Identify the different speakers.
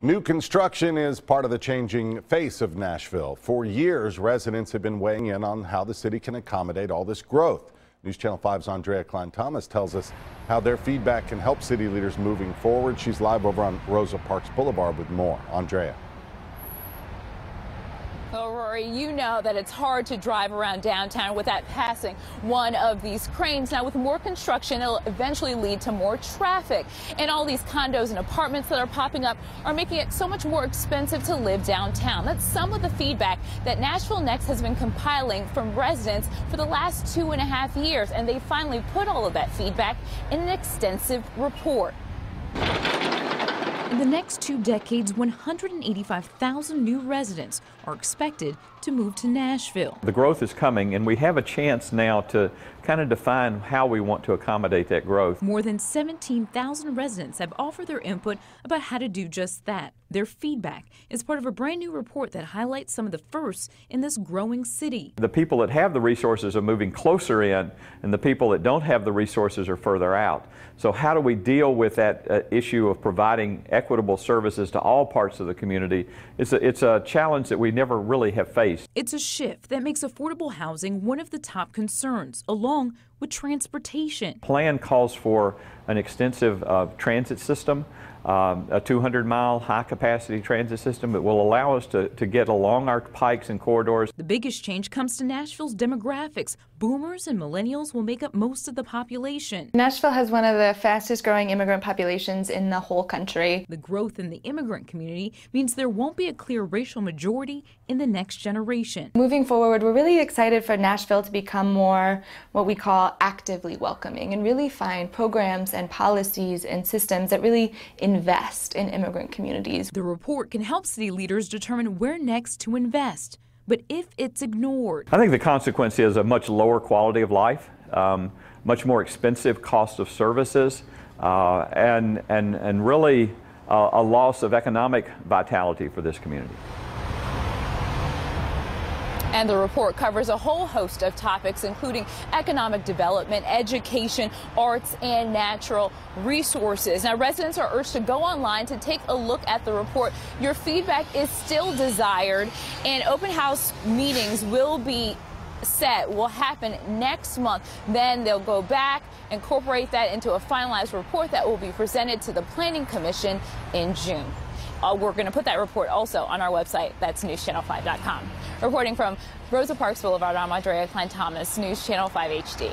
Speaker 1: New construction is part of the changing face of Nashville. For years, residents have been weighing in on how the city can accommodate all this growth. News Channel 5's Andrea Klein-Thomas tells us how their feedback can help city leaders moving forward. She's live over on Rosa Parks Boulevard with more. Andrea.
Speaker 2: Well, Rory, you know that it's hard to drive around downtown without passing one of these cranes. Now, with more construction, it'll eventually lead to more traffic. And all these condos and apartments that are popping up are making it so much more expensive to live downtown. That's some of the feedback that Nashville Next has been compiling from residents for the last 2.5 years. And they finally put all of that feedback in an extensive report.
Speaker 3: In the next 2 decades, 185,000 new residents are expected to move to Nashville.
Speaker 4: The growth is coming, and we have a chance now to kind of define how we want to accommodate that growth.
Speaker 3: More than 17,000 residents have offered their input about how to do just that. Their feedback is part of a brand new report that highlights some of the firsts in this growing city.
Speaker 4: The people that have the resources are moving closer in, and the people that don't have the resources are further out. So how do we deal with that issue of providing equitable services to all parts of the community? It's a challenge that we never really have faced.
Speaker 3: It's a shift that makes affordable housing one of the top concerns, along with transportation.
Speaker 4: Plan calls for an extensive transit system, a 200-mile high-capacity transit system that will allow us to get along our pikes and corridors.
Speaker 3: The biggest change comes to Nashville's demographics. Boomers and millennials will make up most of the population.
Speaker 5: Nashville has one of the fastest growing immigrant populations in the whole country.
Speaker 3: The growth in the immigrant community means there won't be a clear racial majority in the next generation.
Speaker 5: Moving forward, we're really excited for Nashville to become more what we call actively welcoming and really find programs and policies and systems that really invest in immigrant communities.
Speaker 3: The report can help city leaders determine where next to invest. But if it's ignored,
Speaker 4: I think the consequence is a much lower quality of life, much more expensive cost of services, and really a loss of economic vitality for this community.
Speaker 2: And the report covers a whole host of topics, including economic development, education, arts, and natural resources. Now, residents are urged to go online to take a look at the report. Your feedback is still desired, and open house meetings will happen next month. Then they'll go back, incorporate that into a finalized report that will be presented to the Planning Commission in June. We're going to put that report also on our website. That's newschannel5.com. Reporting from Rosa Parks Boulevard, I'm Andrea Klein-Thomas, News Channel 5 HD.